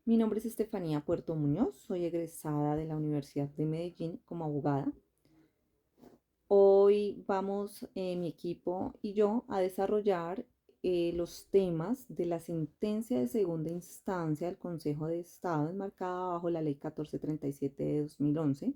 Mi nombre es Estefanía Puerto Muñoz, soy egresada de la Universidad de Medellín como abogada. Hoy vamos, mi equipo y yo, a desarrollar los temas de la sentencia de segunda instancia del Consejo de Estado enmarcada bajo la Ley 1437 de 2011.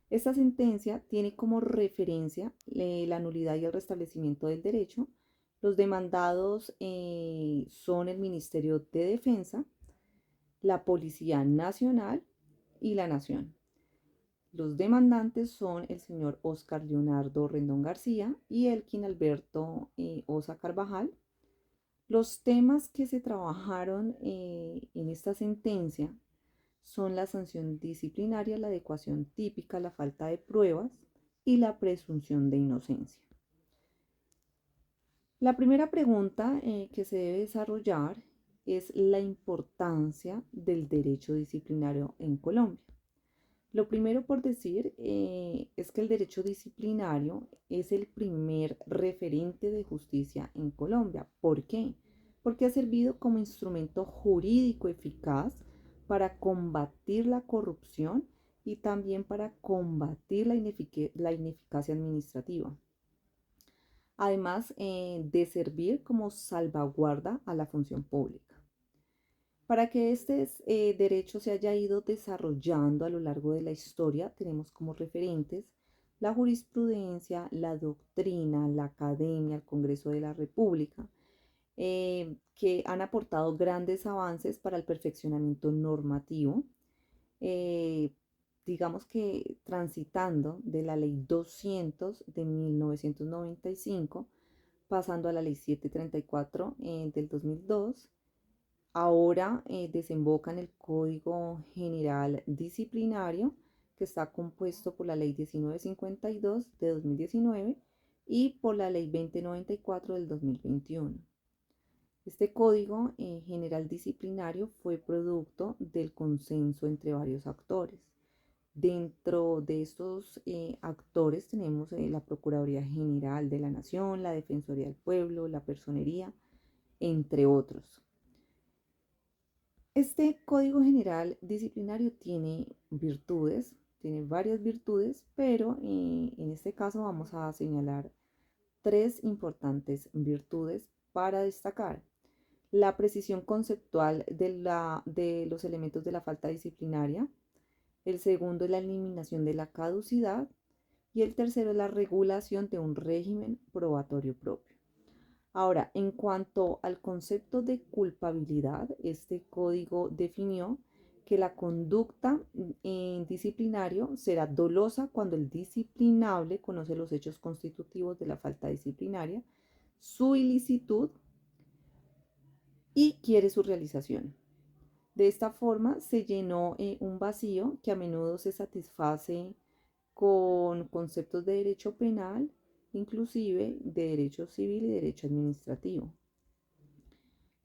Esta sentencia tiene como referencia la nulidad y el restablecimiento del derecho. Los demandados son el Ministerio de Defensa, la Policía Nacional y la Nación. Los demandantes son el señor Oscar Leonardo Rendón García y Elkin Alberto Osa Carvajal. Los temas que se trabajaron en esta sentencia son la sanción disciplinaria, la adecuación típica, la falta de pruebas y la presunción de inocencia. La primera pregunta que se debe desarrollar es la importancia del derecho disciplinario en Colombia. Lo primero por decir es que el derecho disciplinario es el primer referente de justicia en Colombia. ¿Por qué? Porque ha servido como instrumento jurídico eficaz para combatir la corrupción y también para combatir la ineficacia administrativa. Además de servir como salvaguarda a la función pública. Para que este derecho se haya ido desarrollando a lo largo de la historia, tenemos como referentes la jurisprudencia, la doctrina, la academia, el Congreso de la República, que han aportado grandes avances para el perfeccionamiento normativo, digamos que transitando de la Ley 200 de 1995, pasando a la Ley 734 del 2002. Ahora desemboca en el Código General Disciplinario, que está compuesto por la Ley 1952 de 2019 y por la Ley 2094 del 2021. Este Código General Disciplinario fue producto del consenso entre varios actores. Dentro de estos actores tenemos la Procuraduría General de la Nación, la Defensoría del Pueblo, la Personería, entre otros. Este Código General Disciplinario tiene virtudes, tiene varias virtudes, pero en este caso vamos a señalar tres importantes virtudes para destacar. La precisión conceptual de los elementos de la falta disciplinaria. El segundo es la eliminación de la caducidad. Y el tercero es la regulación de un régimen probatorio propio. Ahora, en cuanto al concepto de culpabilidad, este código definió que la conducta en disciplinario será dolosa cuando el disciplinable conoce los hechos constitutivos de la falta disciplinaria, su ilicitud y quiere su realización. De esta forma se llenó un vacío que a menudo se satisface con conceptos de derecho penal, inclusive de derecho civil y derecho administrativo.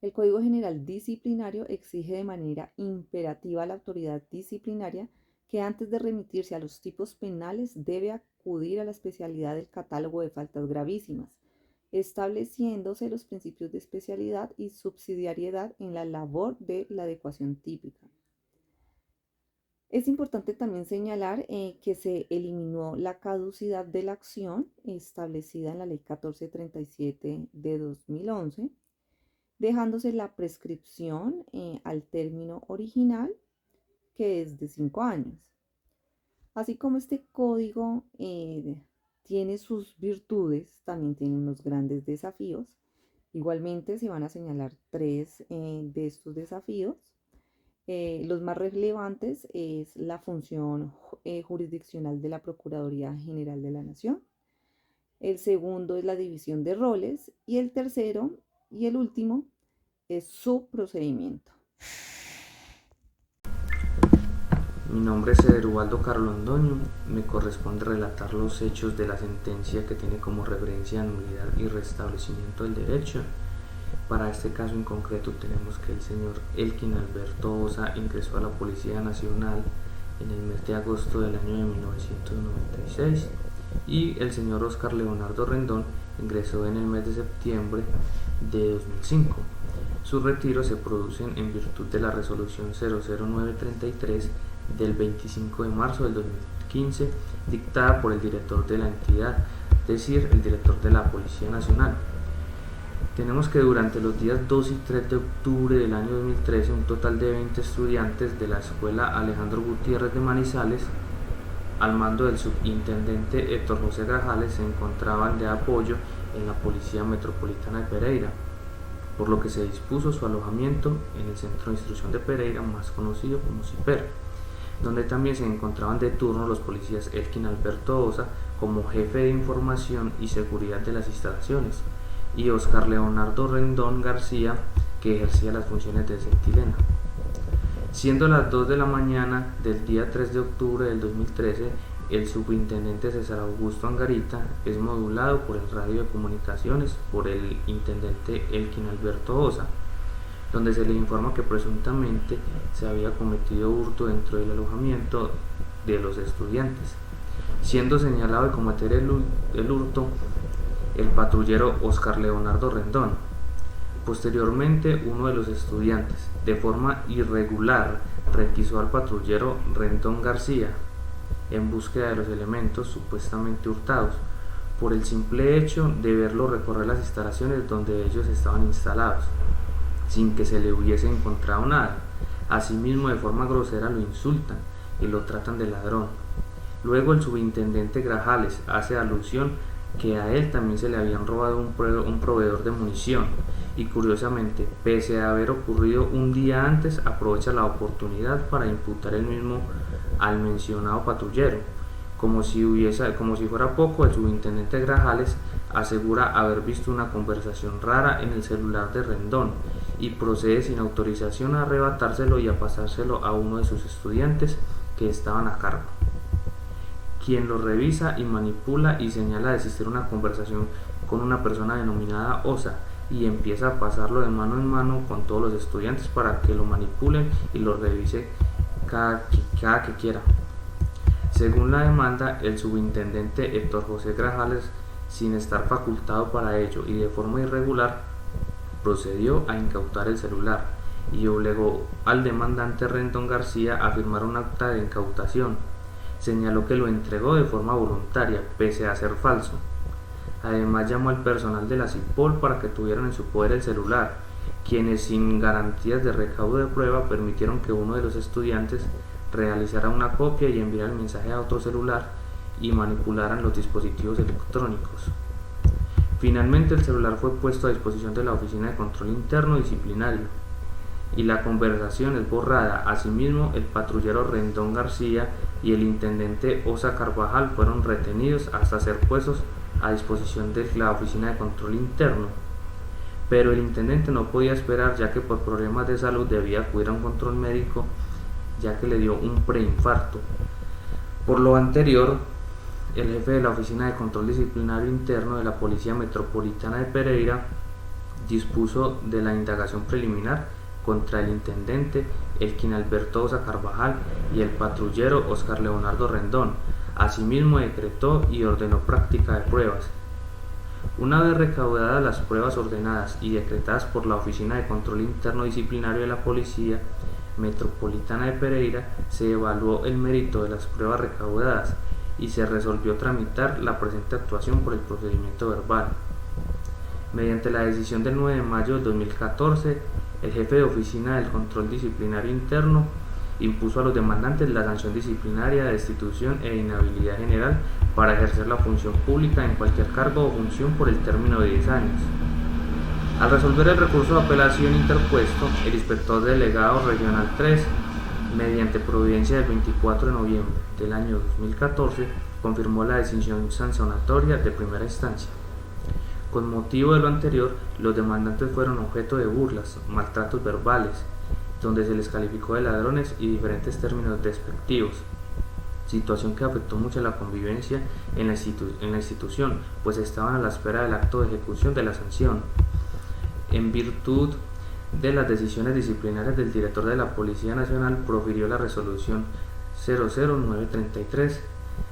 El Código General Disciplinario exige de manera imperativa a la autoridad disciplinaria que antes de remitirse a los tipos penales debe acudir a la especialidad del catálogo de faltas gravísimas, estableciéndose los principios de especialidad y subsidiariedad en la labor de la adecuación típica. Es importante también señalar que se eliminó la caducidad de la acción establecida en la Ley 1437 de 2011, dejándose la prescripción al término original, que es de 5 años. Así como este código tiene sus virtudes, también tiene unos grandes desafíos. Igualmente se van a señalar tres de estos desafíos. Los más relevantes es la función jurisdiccional de la Procuraduría General de la Nación. El segundo es la división de roles y el tercero y el último es su procedimiento. Mi nombre es Eduardo Carlondoño. Me corresponde relatar los hechos de la sentencia que tiene como referencia nulidad y restablecimiento del derecho. Para este caso en concreto tenemos que el señor Elkin Alberto Osa ingresó a la Policía Nacional en el mes de agosto del año de 1996 y el señor Oscar Leonardo Rendón ingresó en el mes de septiembre de 2005. Su retiro se produce en virtud de la resolución 00933 del 25 de marzo del 2015, dictada por el director de la entidad, es decir, el director de la Policía Nacional. Tenemos que durante los días 2 y 3 de octubre del año 2013, un total de 20 estudiantes de la Escuela Alejandro Gutiérrez de Manizales, al mando del subintendente Héctor José Grajales, se encontraban de apoyo en la Policía Metropolitana de Pereira, por lo que se dispuso su alojamiento en el Centro de Instrucción de Pereira, más conocido como CIPER, donde también se encontraban de turno los policías Elkin Alberto Osa como jefe de información y seguridad de las instalaciones, y Oscar Leonardo Rendón García, que ejercía las funciones de centinela. Siendo las 2 de la mañana del día 3 de octubre del 2013, el subintendente César Augusto Angarita es modulado por el radio de comunicaciones por el intendente Elkin Alberto Osa, donde se le informa que presuntamente se había cometido hurto dentro del alojamiento de los estudiantes, siendo señalado de cometer el hurto el patrullero Oscar Leonardo Rendón. Posteriormente, uno de los estudiantes, de forma irregular, requisó al patrullero Rendón García en búsqueda de los elementos supuestamente hurtados, por el simple hecho de verlo recorrer las instalaciones donde ellos estaban instalados, sin que se le hubiese encontrado nada. Asimismo, de forma grosera lo insultan y lo tratan de ladrón. Luego el subintendente Grajales hace alusión que a él también se le habían robado un proveedor de munición, y curiosamente, pese a haber ocurrido un día antes, aprovecha la oportunidad para imputar el mismo al mencionado patrullero. Como si fuera poco, el subintendente Grajales asegura haber visto una conversación rara en el celular de Rendón y procede sin autorización a arrebatárselo y a pasárselo a uno de sus estudiantes que estaban a cargo, quien lo revisa y manipula y señala de existir una conversación con una persona denominada Osa, y empieza a pasarlo de mano en mano con todos los estudiantes para que lo manipulen y lo revise cada que quiera. Según la demanda, el subintendente Héctor José Grajales, sin estar facultado para ello y de forma irregular, procedió a incautar el celular y obligó al demandante Rendón García a firmar un acta de incautación. Señaló que lo entregó de forma voluntaria, pese a ser falso. Además, llamó al personal de la CIPOL para que tuvieran en su poder el celular, quienes, sin garantías de recaudo de prueba, permitieron que uno de los estudiantes realizara una copia y enviara el mensaje a otro celular y manipularan los dispositivos electrónicos. Finalmente, el celular fue puesto a disposición de la Oficina de Control Interno Disciplinario y la conversación es borrada. Asimismo, el patrullero Rendón García y el intendente Osa Carvajal fueron retenidos hasta ser puestos a disposición de la Oficina de Control Interno, pero el intendente no podía esperar, ya que por problemas de salud debía acudir a un control médico, ya que le dio un preinfarto. Por lo anterior, el jefe de la Oficina de Control Disciplinario Interno de la Policía Metropolitana de Pereira dispuso de la indagación preliminar contra el intendente Elkin Alberto Osa Carvajal y el patrullero Oscar Leonardo Rendón. Asimismo, decretó y ordenó práctica de pruebas. Una vez recaudadas las pruebas ordenadas y decretadas por la Oficina de Control Interno Disciplinario de la Policía Metropolitana de Pereira, se evaluó el mérito de las pruebas recaudadas y se resolvió tramitar la presente actuación por el procedimiento verbal. Mediante la decisión del 9 de mayo de 2014, el jefe de Oficina del Control Disciplinario Interno impuso a los demandantes la sanción disciplinaria de destitución e inhabilidad general para ejercer la función pública en cualquier cargo o función por el término de 10 años. Al resolver el recurso de apelación interpuesto, el inspector delegado regional 3, mediante providencia del 24 de noviembre del año 2014, confirmó la decisión sancionatoria de primera instancia. Con motivo de lo anterior, los demandantes fueron objeto de burlas, maltratos verbales, donde se les calificó de ladrones y diferentes términos despectivos, situación que afectó mucho la convivencia en la institución, pues estaban a la espera del acto de ejecución de la sanción. En virtud de las decisiones disciplinarias del director de la Policía Nacional, profirió la resolución 00933,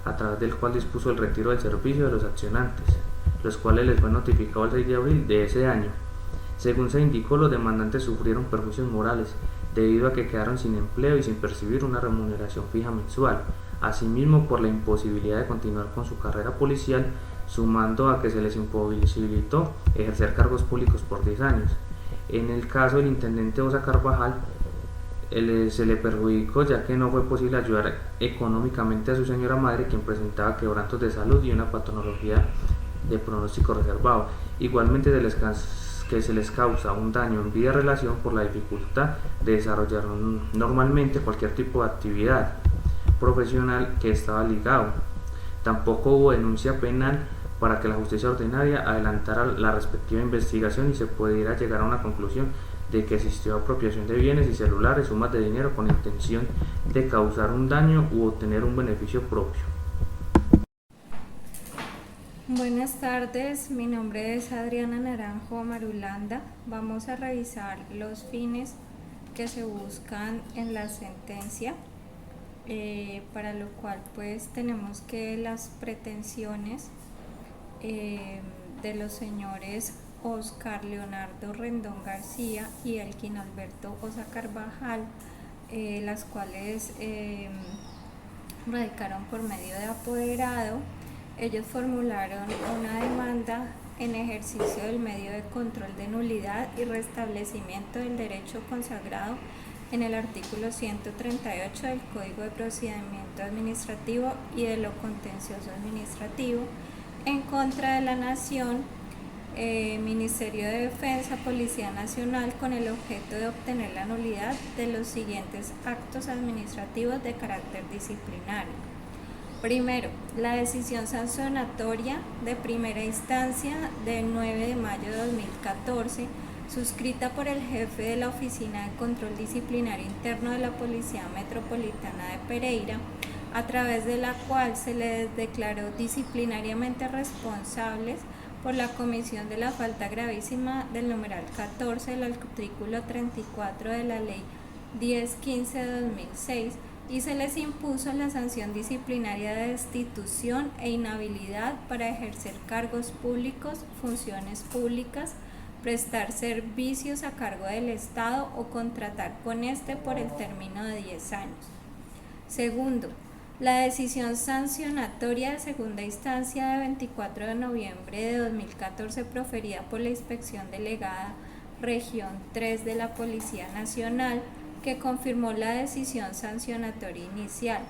a través del cual dispuso el retiro del servicio de los accionantes, los cuales les fue notificado el 6 de abril de ese año. Según se indicó, los demandantes sufrieron perjuicios morales debido a que quedaron sin empleo y sin percibir una remuneración fija mensual, asimismo por la imposibilidad de continuar con su carrera policial, sumando a que se les imposibilitó ejercer cargos públicos por 10 años. En el caso del intendente Osa Carvajal, se le perjudicó ya que no fue posible ayudar económicamente a su señora madre, quien presentaba quebrantos de salud y una patología de pronóstico reservado. Igualmente se les causa un daño en vida y relación por la dificultad de desarrollar normalmente cualquier tipo de actividad profesional que estaba ligado. Tampoco hubo denuncia penal para que la justicia ordinaria adelantara la respectiva investigación y se pudiera llegar a una conclusión de que existió apropiación de bienes y celulares, sumas de dinero con intención de causar un daño u obtener un beneficio propio. Buenas tardes, mi nombre es Adriana Naranjo Marulanda. Vamos a revisar los fines que se buscan en la sentencia, para lo cual pues tenemos que las pretensiones de los señores Oscar Leonardo Rendón García y Elkin Alberto Osa Carvajal, las cuales radicaron por medio de apoderado. Ellos formularon una demanda en ejercicio del medio de control de nulidad y restablecimiento del derecho consagrado en el artículo 138 del Código de Procedimiento Administrativo y de lo Contencioso Administrativo en contra de la Nación, Ministerio de Defensa, Policía Nacional, con el objeto de obtener la nulidad de los siguientes actos administrativos de carácter disciplinario. Primero, la decisión sancionatoria de primera instancia del 9 de mayo de 2014, suscrita por el jefe de la Oficina de Control Disciplinario Interno de la Policía Metropolitana de Pereira, a través de la cual se les declaró disciplinariamente responsables por la comisión de la falta gravísima del numeral 14 del artículo 34 de la Ley 1015 de 2006, y se les impuso la sanción disciplinaria de destitución e inhabilidad para ejercer cargos públicos, funciones públicas, prestar servicios a cargo del Estado o contratar con éste por el término de 10 años. Segundo, la decisión sancionatoria de segunda instancia de 24 de noviembre de 2014 proferida por la Inspección Delegada Región 3 de la Policía Nacional, que confirmó la decisión sancionatoria inicial.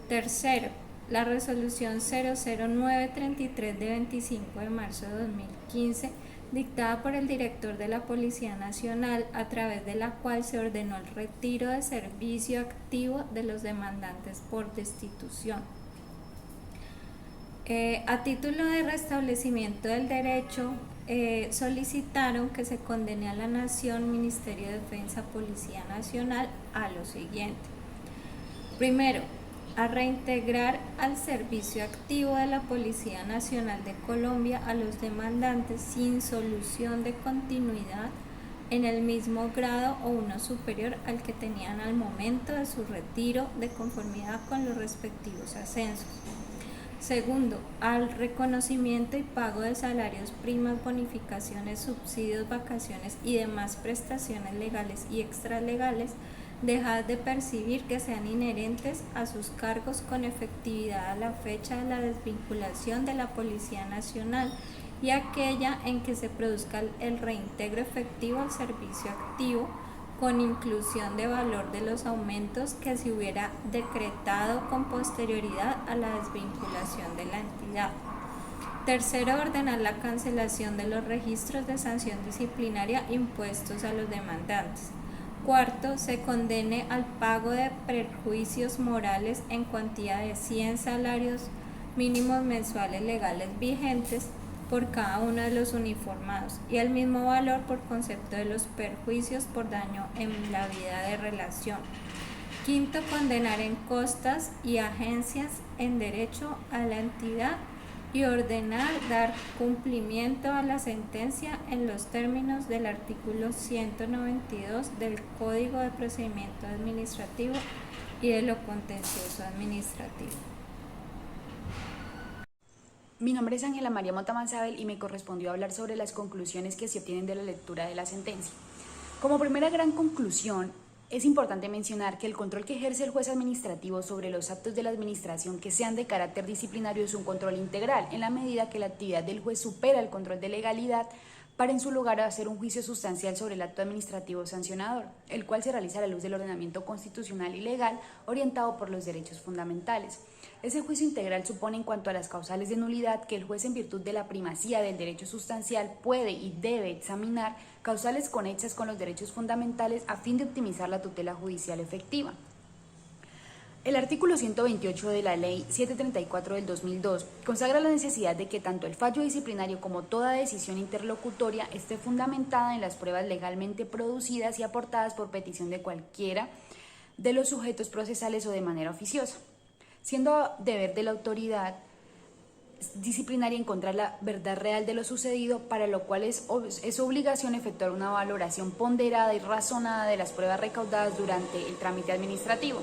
Tercero, la resolución 00933 de 25 de marzo de 2015, dictada por el director de la Policía Nacional, a través de la cual se ordenó el retiro de servicio activo de los demandantes por destitución. A título de restablecimiento del derecho, solicitaron que se condene a la Nación, Ministerio de Defensa, Policía Nacional a lo siguiente. Primero, a reintegrar al servicio activo de la Policía Nacional de Colombia a los demandantes sin solución de continuidad en el mismo grado o uno superior al que tenían al momento de su retiro, de conformidad con los respectivos ascensos. Segundo, al reconocimiento y pago de salarios, primas, bonificaciones, subsidios, vacaciones y demás prestaciones legales y extralegales dejadas de percibir que sean inherentes a sus cargos con efectividad a la fecha de la desvinculación de la Policía Nacional y aquella en que se produzca el reintegro efectivo al servicio activo, con inclusión de valor de los aumentos que se hubiera decretado con posterioridad a la desvinculación de la entidad. Tercero, ordenar la cancelación de los registros de sanción disciplinaria impuestos a los demandantes. Cuarto, se condene al pago de perjuicios morales en cuantía de 100 salarios mínimos mensuales legales vigentes por cada uno de los uniformados y el mismo valor por concepto de los perjuicios por daño en la vida de relación. Quinto, condenar en costas y agencias en derecho a la entidad y ordenar dar cumplimiento a la sentencia en los términos del artículo 192 del Código de Procedimiento Administrativo y de lo Contencioso Administrativo. Mi nombre es Ángela María Mota Manzabel y me correspondió hablar sobre las conclusiones que se obtienen de la lectura de la sentencia. Como primera gran conclusión, es importante mencionar que el control que ejerce el juez administrativo sobre los actos de la administración que sean de carácter disciplinario es un control integral, en la medida que la actividad del juez supera el control de legalidad para en su lugar hacer un juicio sustancial sobre el acto administrativo sancionador, el cual se realiza a la luz del ordenamiento constitucional y legal orientado por los derechos fundamentales. Ese juicio integral supone, en cuanto a las causales de nulidad, que el juez, en virtud de la primacía del derecho sustancial, puede y debe examinar causales conexas con los derechos fundamentales a fin de optimizar la tutela judicial efectiva. El artículo 128 de la Ley 734 del 2002 consagra la necesidad de que tanto el fallo disciplinario como toda decisión interlocutoria esté fundamentada en las pruebas legalmente producidas y aportadas por petición de cualquiera de los sujetos procesales o de manera oficiosa, siendo deber de la autoridad disciplinaria encontrar la verdad real de lo sucedido, para lo cual es obligación efectuar una valoración ponderada y razonada de las pruebas recaudadas durante el trámite administrativo.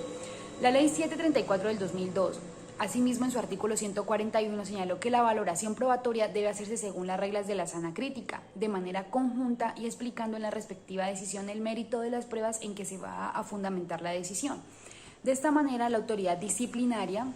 La Ley 734 del 2002, asimismo, en su artículo 141 señaló que la valoración probatoria debe hacerse según las reglas de la sana crítica, de manera conjunta y explicando en la respectiva decisión el mérito de las pruebas en que se va a fundamentar la decisión. De esta manera, la autoridad disciplinaria,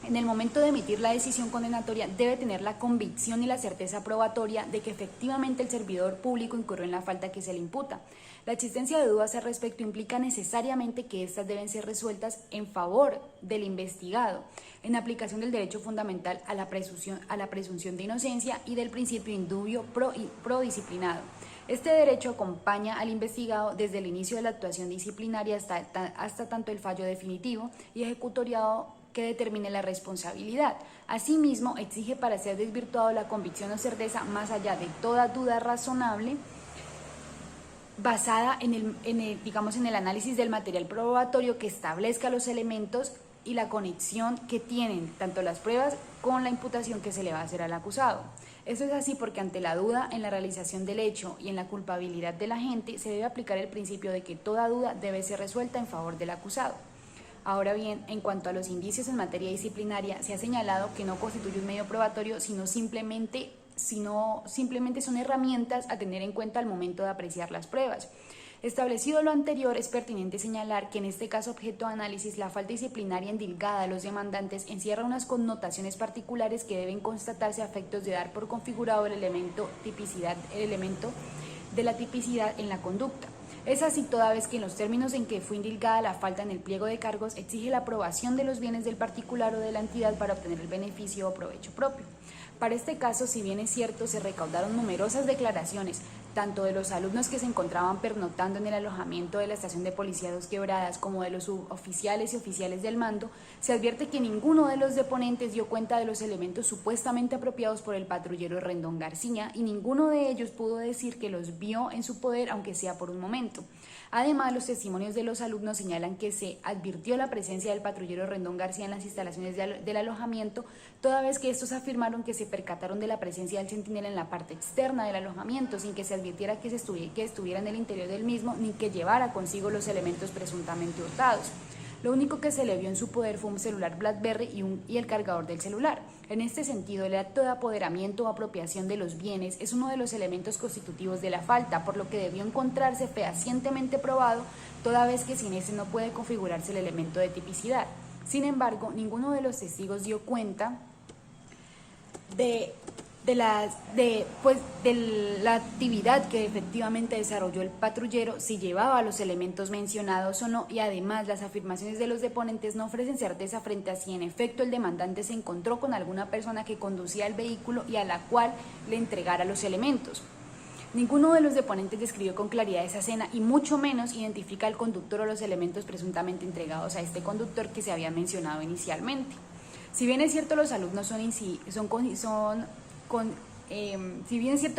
en el momento de emitir la decisión condenatoria, debe tener la convicción y la certeza probatoria de que efectivamente el servidor público incurrió en la falta que se le imputa. La existencia de dudas al respecto implica necesariamente que éstas deben ser resueltas en favor del investigado, en aplicación del derecho fundamental a la presunción de inocencia y del principio indubio pro disciplinado. Este derecho acompaña al investigado desde el inicio de la actuación disciplinaria hasta tanto el fallo definitivo y ejecutoriado que determine la responsabilidad. Asimismo, exige, para ser desvirtuado la convicción o certeza, más allá de toda duda razonable, basada en el análisis del material probatorio que establezca los elementos y la conexión que tienen tanto las pruebas con la imputación que se le va a hacer al acusado. Esto es así porque ante la duda en la realización del hecho y en la culpabilidad del agente se debe aplicar el principio de que toda duda debe ser resuelta en favor del acusado. Ahora bien, en cuanto a los indicios en materia disciplinaria, se ha señalado que no constituye un medio probatorio, sino simplemente son herramientas a tener en cuenta al momento de apreciar las pruebas. Establecido lo anterior, es pertinente señalar que en este caso objeto de análisis, la falta disciplinaria endilgada a los demandantes encierra unas connotaciones particulares que deben constatarse a efectos de dar por configurado el elemento de la tipicidad en la conducta. Es así toda vez que en los términos en que fue indilgada la falta en el pliego de cargos exige la aprobación de los bienes del particular o de la entidad para obtener el beneficio o provecho propio. Para este caso, si bien es cierto, se recaudaron numerosas declaraciones, tanto de los alumnos que se encontraban pernoctando en el alojamiento de la estación de policía Dos Quebradas como de los suboficiales y oficiales del mando, se advierte que ninguno de los deponentes dio cuenta de los elementos supuestamente apropiados por el patrullero Rendón García y ninguno de ellos pudo decir que los vio en su poder, aunque sea por un momento. Además, los testimonios de los alumnos señalan que se advirtió la presencia del patrullero Rendón García en las instalaciones del alojamiento, toda vez que estos afirmaron que se percataron de la presencia del centinela en la parte externa del alojamiento, sin que se advirtiera que estuviera en el interior del mismo, ni que llevara consigo los elementos presuntamente hurtados. Lo único que se le vio en su poder fue un celular BlackBerry y el cargador del celular. En este sentido, el acto de apoderamiento o apropiación de los bienes es uno de los elementos constitutivos de la falta, por lo que debió encontrarse fehacientemente probado, toda vez que sin ese no puede configurarse el elemento de tipicidad. Sin embargo, ninguno de los testigos dio cuenta de la actividad que efectivamente desarrolló el patrullero, si llevaba los elementos mencionados o no, y además las afirmaciones de los deponentes no ofrecen certeza frente a si en efecto el demandante se encontró con alguna persona que conducía el vehículo y a la cual le entregara los elementos. Ninguno de los deponentes describió con claridad esa escena y mucho menos identifica al conductor o los elementos presuntamente entregados a este conductor que se había mencionado inicialmente. Si bien es cierto los alumnos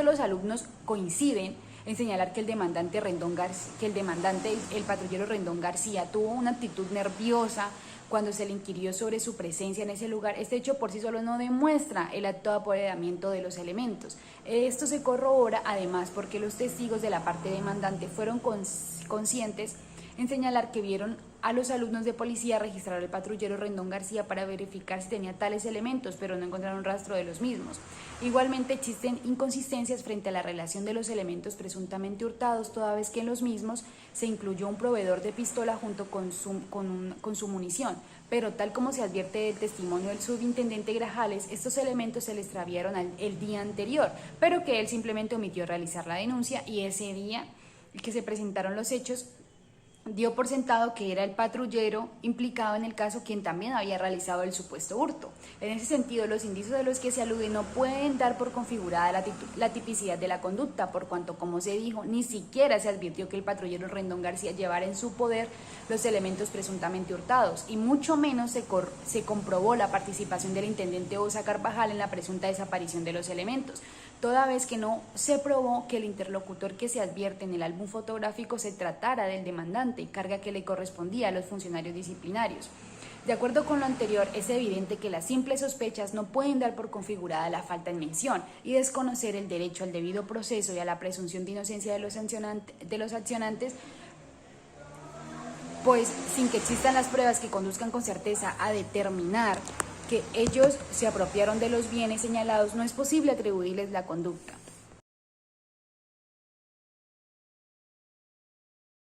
los alumnos coinciden en señalar que el patrullero Rendón García tuvo una actitud nerviosa cuando se le inquirió sobre su presencia en ese lugar, este hecho por sí solo no demuestra el acto de apoderamiento de los elementos. Esto se corrobora además porque los testigos de la parte demandante fueron conscientes en señalar que vieron a los alumnos de policía registrar al patrullero Rendón García para verificar si tenía tales elementos, pero no encontraron rastro de los mismos. Igualmente existen inconsistencias frente a la relación de los elementos presuntamente hurtados, toda vez que en los mismos se incluyó un proveedor de pistola junto con su munición, pero tal como se advierte del testimonio del subintendente Grajales, estos elementos se le extraviaron el día anterior, pero que él simplemente omitió realizar la denuncia y ese día que se presentaron los hechos dio por sentado que era el patrullero implicado en el caso quien también había realizado el supuesto hurto. En ese sentido, los indicios de los que se alude no pueden dar por configurada la tipicidad de la conducta, por cuanto, como se dijo, ni siquiera se advirtió que el patrullero Rendón García llevara en su poder los elementos presuntamente hurtados, y mucho menos se comprobó la participación del intendente Osa Carvajal en la presunta desaparición de los elementos, toda vez que no se probó que el interlocutor que se advierte en el álbum fotográfico se tratara del demandante, carga que le correspondía a los funcionarios disciplinarios. De acuerdo con lo anterior, es evidente que las simples sospechas no pueden dar por configurada la falta en mención y desconocer el derecho al debido proceso y a la presunción de inocencia de los accionantes, pues sin que existan las pruebas que conduzcan con certeza a determinar que ellos se apropiaron de los bienes señalados, no es posible atribuirles la conducta.